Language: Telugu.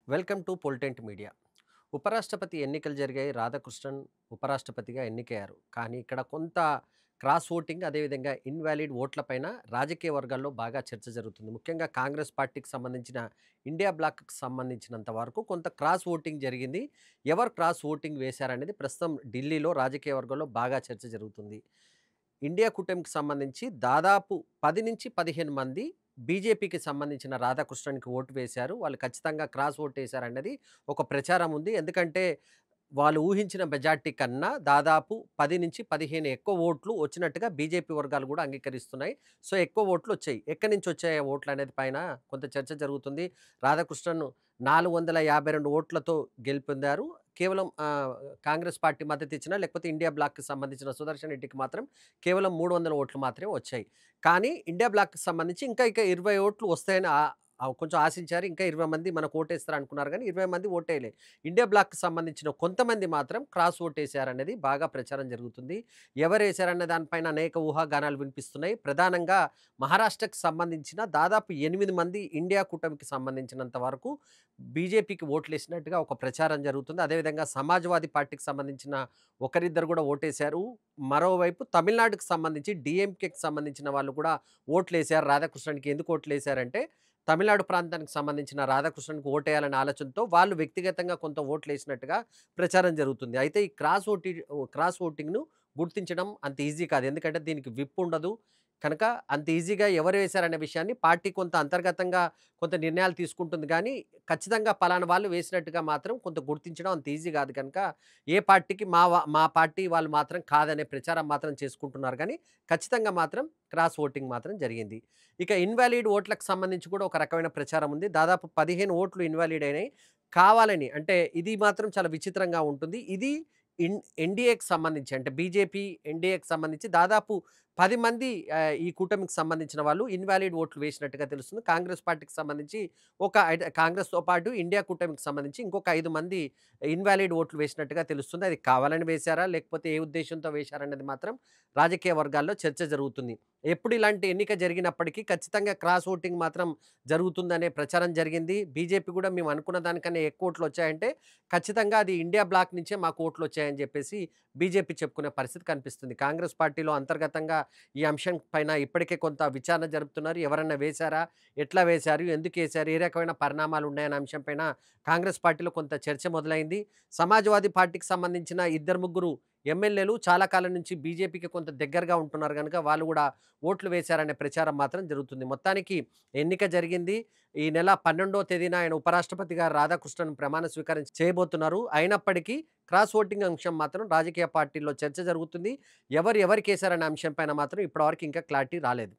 Welcome to పొలిటెంట్ media. ఉపరాష్ట్రపతి ఎన్నికలు జరిగాయి. రాధాకృష్ణన్ ఉపరాష్ట్రపతిగా ఎన్నికయ్యారు. కానీ ఇక్కడ కొంత క్రాస్ ఓటింగ్, అదేవిధంగా ఇన్వాలిడ్ ఓట్లపైన రాజకీయ వర్గాల్లో బాగా చర్చ జరుగుతుంది. ముఖ్యంగా కాంగ్రెస్ పార్టీకి సంబంధించిన ఇండియా బ్లాక్‌కి సంబంధించినంత వరకు కొంత క్రాస్ ఓటింగ్ జరిగింది. ఎవరు క్రాస్ ఓటింగ్ వేశారనేది ప్రస్తుతం ఢిల్లీలో రాజకీయ వర్గాల్లో బాగా చర్చ జరుగుతుంది. ఇండియా కూటమికి సంబంధించి దాదాపు 10-15 మంది బీజేపీకి సంబంధించిన రాధాకృష్ణన్‌కి ఓటు వేశారు. వాళ్ళు ఖచ్చితంగా క్రాస్ ఓటేశారన్నది ఒక ప్రచారం ఉంది. ఎందుకంటే వాళ్ళు ఊహించిన మెజార్టీ కన్నా దాదాపు 10-15 ఎక్కువ ఓట్లు వచ్చినట్టుగా బీజేపీ వర్గాలు గూడా అంగీకరిస్తున్నాయి. సో, ఎక్కువ ఓట్లొచ్చాయి. ఎక్కడి నుంచి వచ్చాయి ఆ ఓట్లనేది పైన కొంత చర్చ జరుగుతుంది. రాధాకృష్ణన్ 452 ఓట్లతో గెలుపొందారు. కేవలం కాంగ్రెస్ పార్టీ మద్దతిచ్చినా, లేకపోతే ఇండియా బ్లాక్‌కి సంబంధించిన సుదర్శన్ రెడ్డికి మాత్రం కేవలం 300 ఓట్లు మాత్రమే వచ్చాయి. కానీ ఇండియా బ్లాక్‌కి సంబంధించి ఇంకా 20 ఓట్లు వస్తాయని కొంచెం ఆశించారు. ఇంకా 20 మంది మనకు ఓటేస్తారనుకున్నారు గానీ 20 మంది ఓటేయలే. ఇండియా బ్లాక్‌కి సంబంధించిన కొంతమంది మాత్రం క్రాస్ ఓటేసారనేది బాగా ప్రచారం జరుగుతుంది. ఎవరేశారన్న దానిపైన అనేక ఊహాగానాలు వినిపిస్తున్నాయి. ప్రధానంగా మహారాష్ట్రకి సంబంధించిన దాదాపు 8 మంది ఇండియా కూటమికి సంబంధించినంత వరకు బీజేపీకి ఓట్లేసినట్టుగా ఒక ప్రచారం జరుగుతుంది. అదేవిధంగా సమాజ్‌వాదీ పార్టీకి సంబంధించిన ఒకరిద్దరు గూడా ఓటేశారు. మరోవైపు తమిళనాడుకి సంబంధించి డీఎంకేకి సంబంధించిన వాళ్ళు కూడా ఓట్లేశారు రాధాకృష్ణన్‌కి. ఎందుకు ఓట్లేశారంటే, తమిళనాడు ప్రాంతానికి సంబంధించిన రాధాకృష్ణన్‌కి ఓటేయాలనే ఆలోచనతో వాళ్ళు వ్యక్తిగతంగా కొంత ఓట్లేసినట్టుగా ప్రచారం జరుగుతుంది. అయితే ఈ క్రాస్ ఓటింగ్‌ను గుర్తించడం అంత ఈజీ కాదు. ఎందుకంటే దీనికి విప్ ఉండదు. కనుక అంత ఈజీగా ఎవరు వేశారనే విషయాన్ని పార్టీ కొంత అంతర్గతంగా కొంత నిర్ణయాలు తీసుకుంటుంది గానీ, ఖచ్చితంగా పలానా వాళ్ళు వేసినట్టుగా మాత్రం కొంత గుర్తించడం అంత ఈజీ గాదు కనుక, ఏ పార్టీకి మా పార్టీ వాళ్ళు మాత్రం కాదనే ప్రచారం మాత్రం చేసుకుంటున్నారు గానీ, ఖచ్చితంగా మాత్రం క్రాస్ ఓటింగ్ మాత్రం జరిగింది. ఇక ఇన్వాలిడ్ ఓట్లకు సంబంధించి కూడా ఒక రకమైన ప్రచారం ఉంది. దాదాపు 15 ఓట్లు ఇన్వాలిడ్ అయినాయి. కావాలని అంటే ఇది మాత్రం చాలా విచిత్రంగా ఉంటుంది. ఇది ఎన్‌డీఏకి సంబంధించి అంటే బీజేపీ, ఎన్‌డీఏకి సంబంధించి దాదాపు 10 మంది ఈ కూటమికి సంబంధించిన వాళ్ళు ఇన్వాలిడ్ ఓట్లు వేసినట్టుగా తెలుస్తుంది. కాంగ్రెస్ పార్టీకి సంబంధించి కాంగ్రెస్‌తో పాటు ఇండియా కూటమికి సంబంధించి ఇంకొక 5 మంది ఇన్వాలిడ్ ఓట్లు వేసినట్టుగా తెలుస్తుంది. అది కావాలని వేశారా? లేకపోతే ఏ ఉద్దేశ్యంతో వేశారన్నది మాత్రం రాజకీయ వర్గాల్లో చర్చ జరుగుతుంది. ఎప్పుడు ఇలాంటి ఎన్నిక జరిగినప్పటికీ ఖచ్చితంగా క్రాస్ ఓటింగ్ మాత్రం జరుగుతుందనే ప్రచారం జరిగింది. బీజేపీ కూడా మేము అనుకున్న దానికన్నా ఎక్కువ ఓట్లొచ్చాయంటే, ఖచ్చితంగా అది ఇండియా బ్లాక్ నుంచే మాకు ఓట్లొచ్చాయని జెప్పేసి బీజేపీ చెప్పుకునే పరిస్థితి కనిపిస్తుంది. కాంగ్రెస్ పార్టీలో అంతర్గతంగా ఈ అంశం పైన ఇప్పటికే కొంత విచారణ జరుపుతున్నారు. ఎవరన్నా వేశారా? ఎట్లా వేశారు? ఎందుకేశారు? ఏ రకమైన పరిణామాలున్నాయన్న అంశం పైన కాంగ్రెస్ పార్టీలో కొంత చర్చ మొదలైంది. సమాజ్‌వాదీ పార్టీకి సంబంధించిన ఇద్దరు, ముగ్గురు ఎమ్మెల్యేలు చాలా కాలం నుంచి బీజేపీకి కొంత దగ్గరగా ఉంటున్నారు గనుక వాళ్ళు గూడా ఓట్లు వేశారనే ప్రచారం మాత్రం జరుగుతుంది. మొత్తానికి ఎన్నిక జరిగింది. ఈ నెల 12వ తేదీన ఆయన ఉపరాష్ట్రపతిగా రాధాకృష్ణన్ ప్రమాణ స్వీకారం చేయబోతున్నారు. అయినప్పటికీ క్రాస్ ఓటింగ్ అంశం మాత్రం రాజకీయ పార్టీల్లో చర్చ జరుగుతుంది. ఎవరు ఎవరికేశారనే అంశం పైన మాత్రం ఇప్పటివరకు ఇంకా క్లారిటీ రాలేదు.